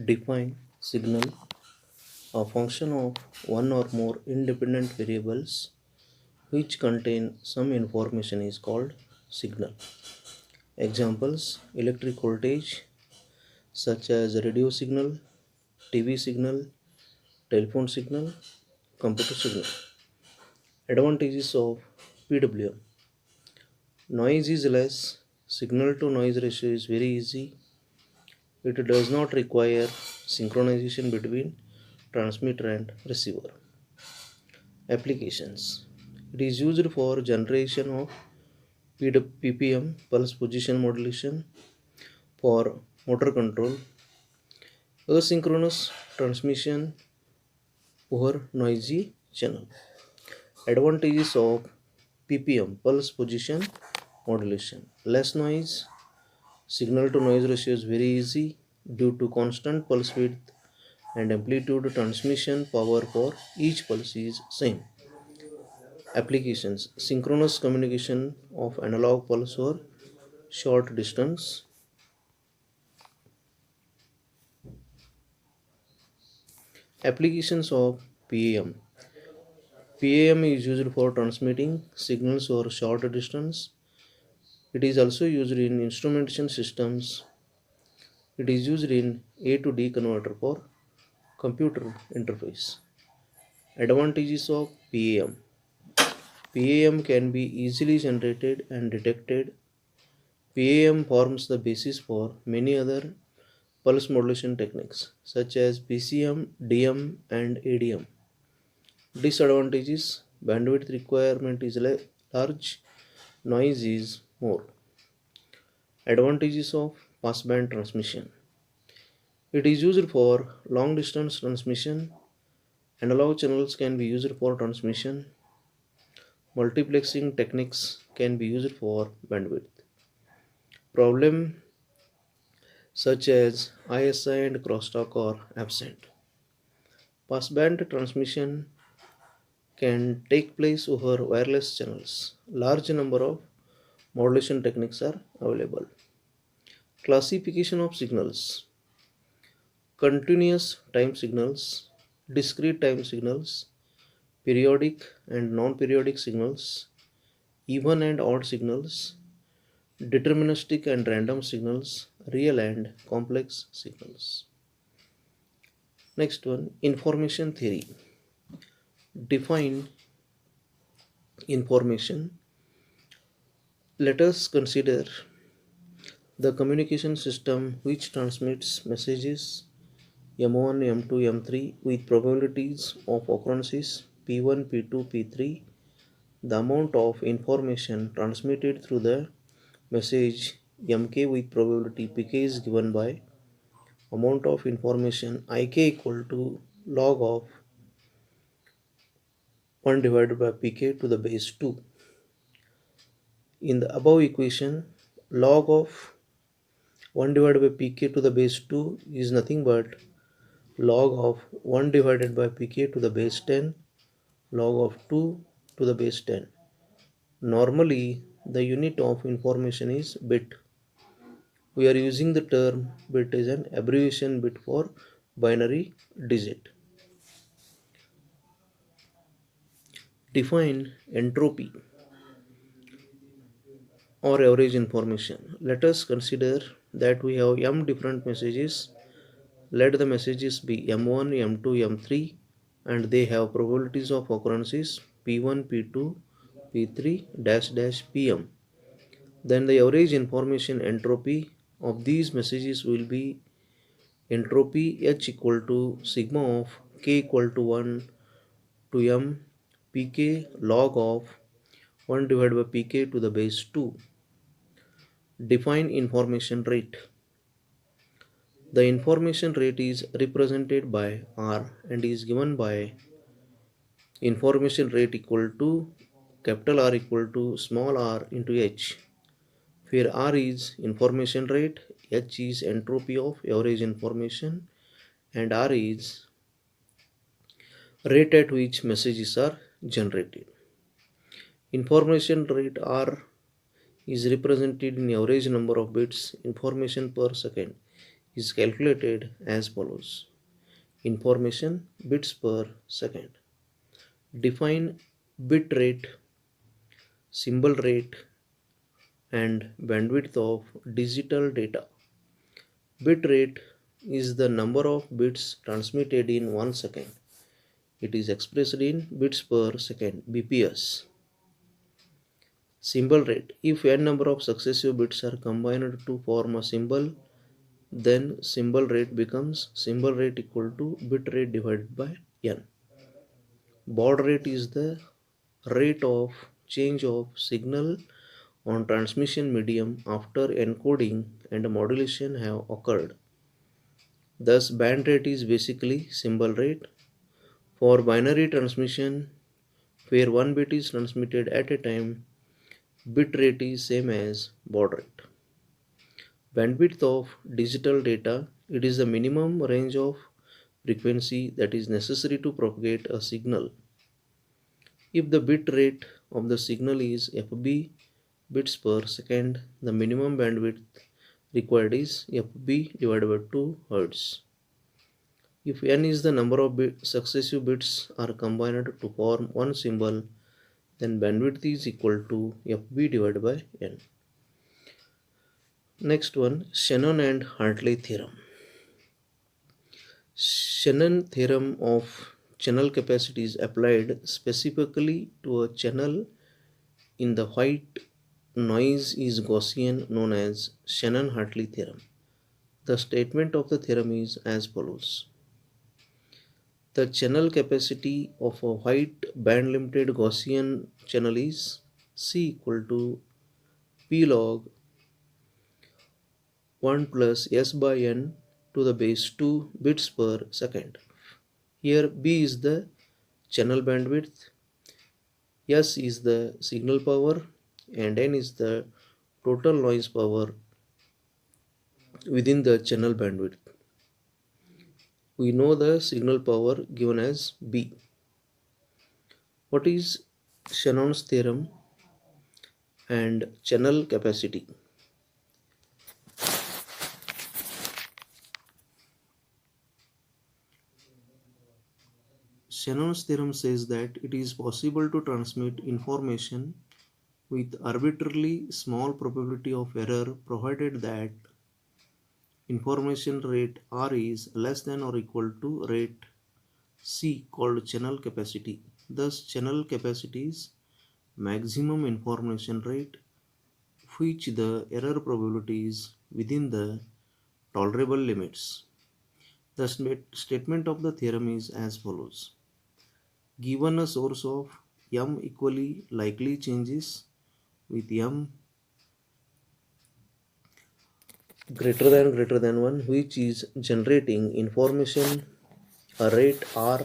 Define signal, a function of one or more independent variables which contain some information is called signal. Examples: electric voltage such as radio signal, TV signal, telephone signal, computer signal. Advantages of PWM: noise is less, signal to noise ratio is very easy, it does not require synchronization between transmitter and receiver. Applications: it is used for generation of PPM pulse position modulation, for motor control, asynchronous transmission over noisy channel. Advantages of PPM pulse position modulation: less noise, signal to noise ratio is very easy due to constant pulse width and amplitude, transmission power for each pulse is same. Applications: synchronous communication of analog pulse or short distance. Applications of PAM: PAM is used for transmitting signals over short distance. It is also used in instrumentation systems. It is used in A to D converter for computer interface. Advantages of PAM: PAM can be easily generated and detected. PAM forms the basis for many other pulse modulation techniques such as PCM, DM, and ADM. Disadvantages: bandwidth requirement is large, noise is more. Advantages of passband transmission: it is used for long distance transmission. Analog channels can be used for transmission. Multiplexing techniques can be used for bandwidth. Problem such as ISI and crosstalk are absent. Passband transmission can take place over wireless channels. Large number of modulation techniques are available. Classification of signals: continuous time signals, discrete time signals, periodic and non-periodic signals, even and odd signals, deterministic and random signals, real and complex signals. Next one, information theory. Define information. Let us consider the communication system which transmits messages M1, M2, M3 with probabilities of occurrences P1, P2, P3. The amount of information transmitted through the message Mk with probability Pk is given by amount of information Ik equal to log of 1 divided by Pk to the base 2. In the above equation, log of 1 divided by Pk to the base 2 is nothing but log of 1 divided by Pk to the base 10, log of 2 to the base 10. Normally, the unit of information is bit. We are using the term bit as an abbreviation bit for binary digit. Define entropy or average information. Let us consider that we have m different messages. Let the messages be m1, m2, m3 and they have probabilities of occurrences p1, p2, p3 dash dash pm. Then the average information entropy of these messages will be entropy H equal to sigma of k equal to 1 to m pk log of 1 divided by pk to the base 2. Define information rate. The information rate is represented by R and is given by information rate equal to capital R equal to small r into H, where R is information rate, H is entropy of average information, and R is rate at which messages are generated. Information rate R is represented in average number of bits information per second is calculated as follows. Information bits per second. Define bit rate, symbol rate, and bandwidth of digital data. Bit rate is the number of bits transmitted in 1 second. It is expressed in bits per second, BPS. Symbol rate. If n number of successive bits are combined to form a symbol, then symbol rate becomes symbol rate equal to bit rate divided by n. Baud rate is the rate of change of signal on transmission medium after encoding and modulation have occurred. Thus, band rate is basically symbol rate. For binary transmission, where one bit is transmitted at a time, bit rate is same as baud rate. Bandwidth of digital data, it is the minimum range of frequency that is necessary to propagate a signal. If the bit rate of the signal is FB bits per second, the minimum bandwidth required is FB divided by 2 Hz. If n is the number of successive bits are combined to form one symbol, then bandwidth is equal to FB divided by n. Next one, Shannon and Hartley theorem. Shannon theorem of channel capacity is applied specifically to a channel in the white noise is Gaussian, known as Shannon-Hartley theorem. The statement of the theorem is as follows. The channel capacity of a white band limited Gaussian channel is C equal to P log 1 plus S by N to the base 2 bits per second. Here B is the channel bandwidth, S is the signal power, and N is the total noise power within the channel bandwidth. We know the signal power given as B. What is Shannon's theorem and channel capacity? Shannon's theorem says that it is possible to transmit information with arbitrarily small probability of error provided that information rate R is less than or equal to rate C called channel capacity. Thus, channel capacity is maximum information rate which the error probability is within the tolerable limits. The statement of the theorem is as follows. Given a source of m equally likely changes with m greater than 1 which is generating information a rate R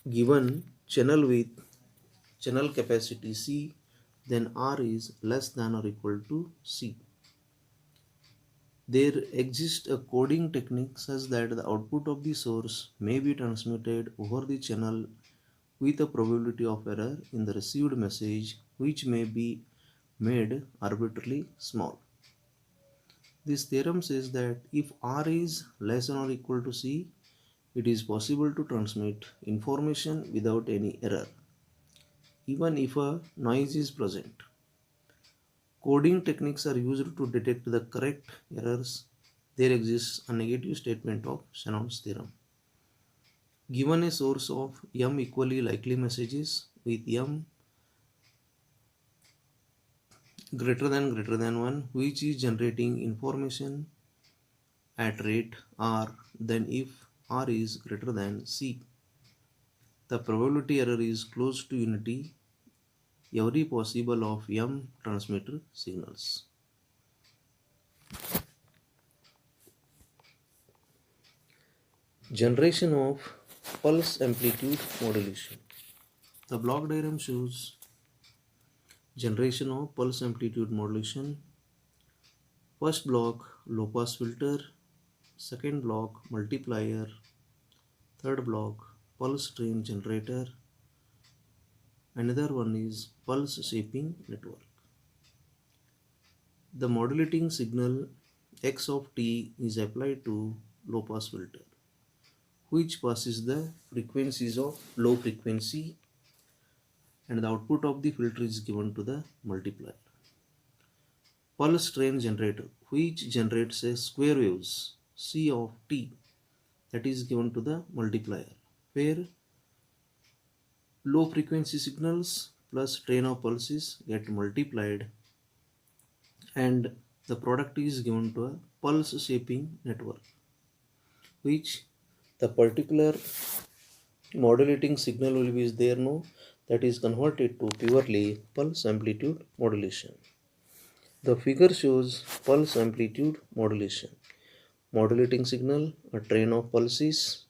given channel with channel capacity C, then R is less than or equal to C. There exists a coding technique such that the output of the source may be transmitted over the channel with a probability of error in the received message which may be made arbitrarily small. This theorem says that if R is less than or equal to C, it is possible to transmit information without any error, even if a noise is present. Coding techniques are used to detect the correct errors. There exists a negative statement of Shannon's theorem. Given a source of m equally likely messages with m greater than 1 which is generating information at rate R, then if R is greater than C, the probability error is close to unity every possible of m transmitter signals. Generation of pulse amplitude modulation. The block diagram shows generation of pulse amplitude modulation. First block low pass filter, second block multiplier, third block pulse train generator, another one is pulse shaping network. The modulating signal x of t is applied to low pass filter, which passes the frequencies of low frequency, and the output of the filter is given to the multiplier. Pulse train generator, which generates a square waves c of t, that is given to the multiplier, where low frequency signals plus train of pulses get multiplied, and the product is given to a pulse shaping network, which the particular modulating signal will be there no, that is converted to purely pulse amplitude modulation. The figure shows pulse amplitude modulation. Modulating signal, a train of pulses,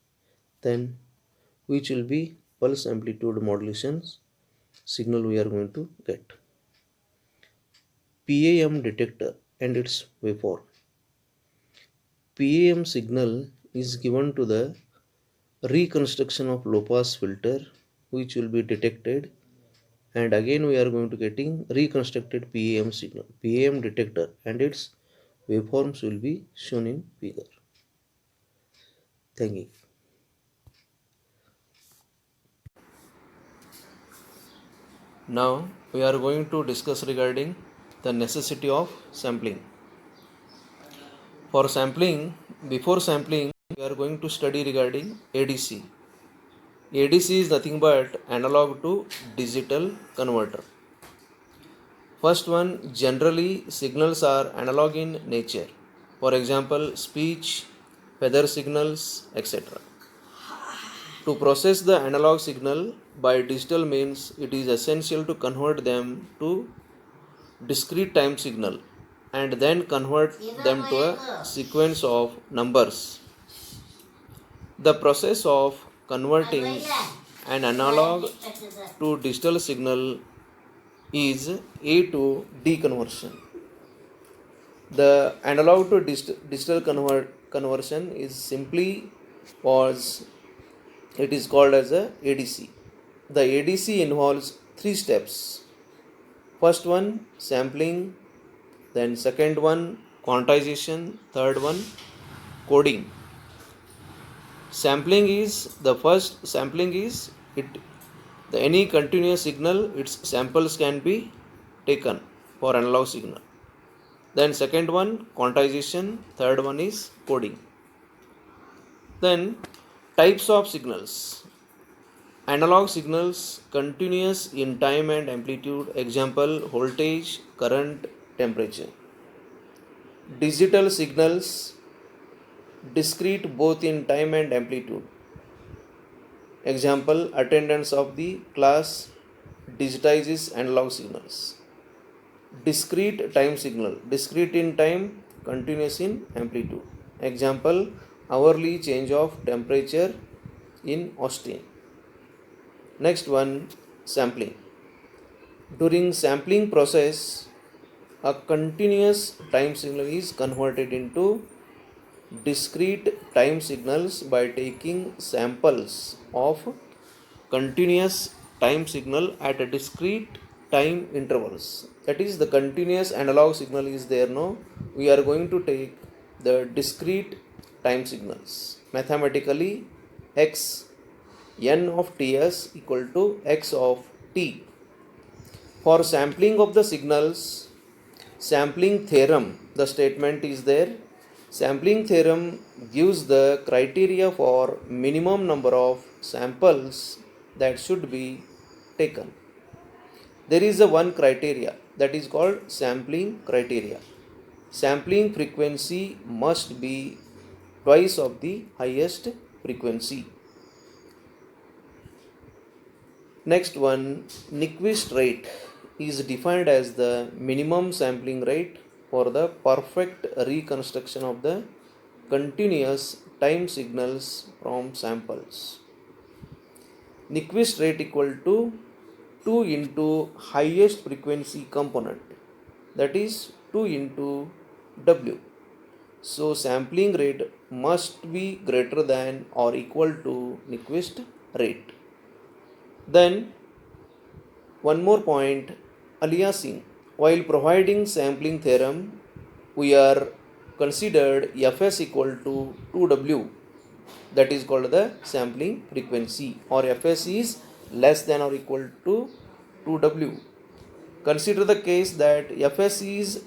then which will be pulse amplitude modulations signal we are going to get. PAM detector and its waveform. PAM signal is given to the reconstruction of low pass filter, which will be detected, and again we are going to getting reconstructed PAM signal. PAM detector and its waveforms will be shown in figure. Thank you. Now we are going to discuss regarding the necessity of sampling. For sampling, before sampling, we are going to study regarding ADC. ADC is nothing but analog to digital converter. First one, generally signals are analog in nature. For example, speech, weather signals, etc. To process the analog signal by digital means, it is essential to convert them to discrete time signal and then convert them to a sequence of numbers. The process of converting an analog to digital signal is A to D conversion. The analog to digital conversion is simply was it is called as a ADC. The ADC involves three steps. First one, sampling, then second one, quantization, third one, coding. Sampling is it any continuous signal, its samples can be taken for analog signal. Then second one, quantization, third one is coding. Then types of signals. Analog signals continuous in time and amplitude, example voltage, current, temperature. Digital signals discrete both in time and amplitude, example attendance of the class digitizes analog signals. Discrete time signal, discrete in time, continuous in amplitude, example hourly change of temperature in Austin. Next one, sampling. During sampling process, a continuous time signal is converted into discrete time signals by taking samples of continuous time signal at a discrete time intervals. That is, the continuous analog signal is there no, we are going to take the discrete time signals. Mathematically, x n of ts equal to x of t. For sampling of the signals, sampling theorem, the statement is there. Sampling theorem gives the criteria for minimum number of samples that should be taken. There is a one criteria that is called sampling criteria. Sampling frequency must be twice of the highest frequency. Next one, Nyquist rate is defined as the minimum sampling rate for the perfect reconstruction of the continuous time signals from samples. Nyquist rate equal to 2 into highest frequency component, that is 2 into W. So sampling rate must be greater than or equal to Nyquist rate. Then one more point, aliasing. While providing sampling theorem, we are considered fs equal to 2w, that is called the sampling frequency, or fs is less than or equal to 2w. Consider the case that fs is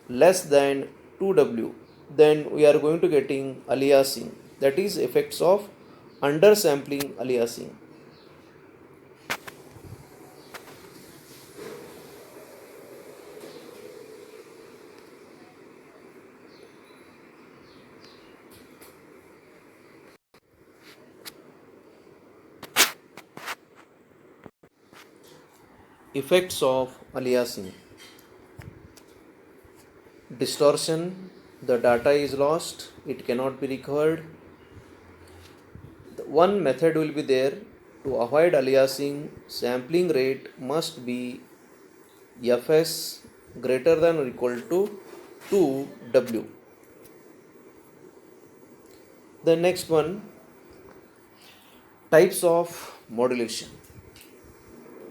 less than 2w, then we are going to getting aliasing, that is effects of undersampling aliasing. Effects of aliasing: distortion, the data is lost, it cannot be recovered. One method will be there to avoid aliasing. Sampling rate must be fs greater than or equal to 2w. The next one, types of modulation.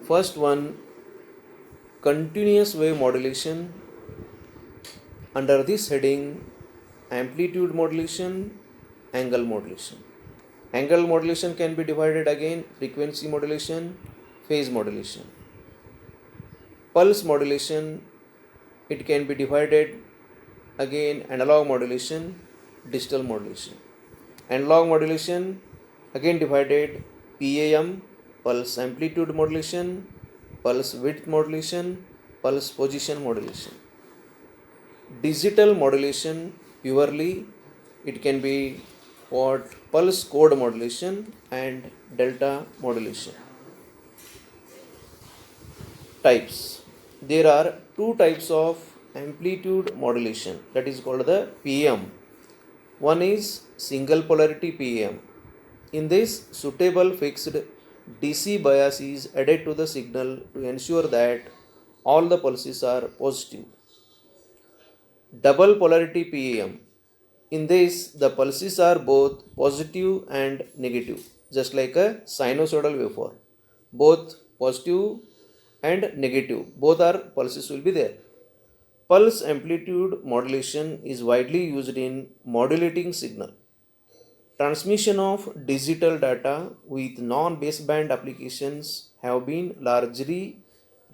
First one, continuous wave modulation. Under this heading, amplitude modulation, angle modulation. Angle modulation can be divided again frequency modulation, phase modulation. Pulse modulation, it can be divided again analog modulation, digital modulation. Analog modulation again divided PAM, pulse amplitude modulation, pulse width modulation, pulse position modulation. Digital modulation, purely it can be what pulse code modulation and delta modulation. Types: there are two types of amplitude modulation, that is called the PAM. One is single polarity PAM. In this, suitable fixed DC bias is added to the signal to ensure that all the pulses are positive. Double polarity PAM. In this, the pulses are both positive and negative, just like a sinusoidal waveform. Both positive and negative, both are pulses will be there. Pulse amplitude modulation is widely used in modulating signal. Transmission of digital data with non-baseband applications have been largely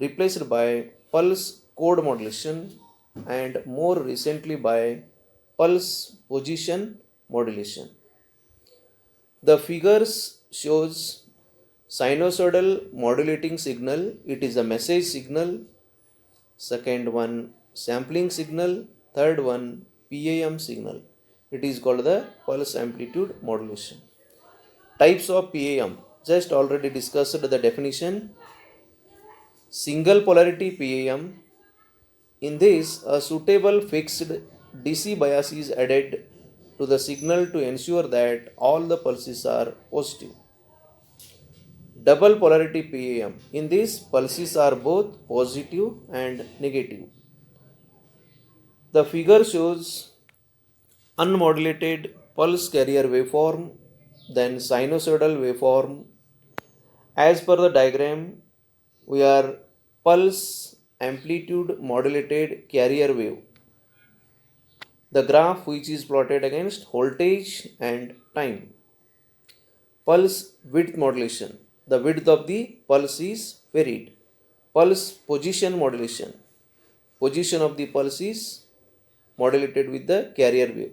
replaced by pulse code modulation and more recently by pulse position modulation. The figures shows sinusoidal modulating signal, it is a message signal. Second one, sampling signal. Third one, PAM signal. It is called the pulse amplitude modulation. Types of PAM, just already discussed the definition. Single polarity PAM. In this, a suitable fixed DC bias is added to the signal to ensure that all the pulses are positive. Double polarity PAM. In this, pulses are both positive and negative. The figure shows unmodulated pulse carrier waveform, then sinusoidal waveform. As per the diagram, we are pulse amplitude modulated carrier wave. The graph which is plotted against voltage and time. Pulse width modulation. The width of the pulse is varied. Pulse position modulation. Position of the pulse is modulated with the carrier wave.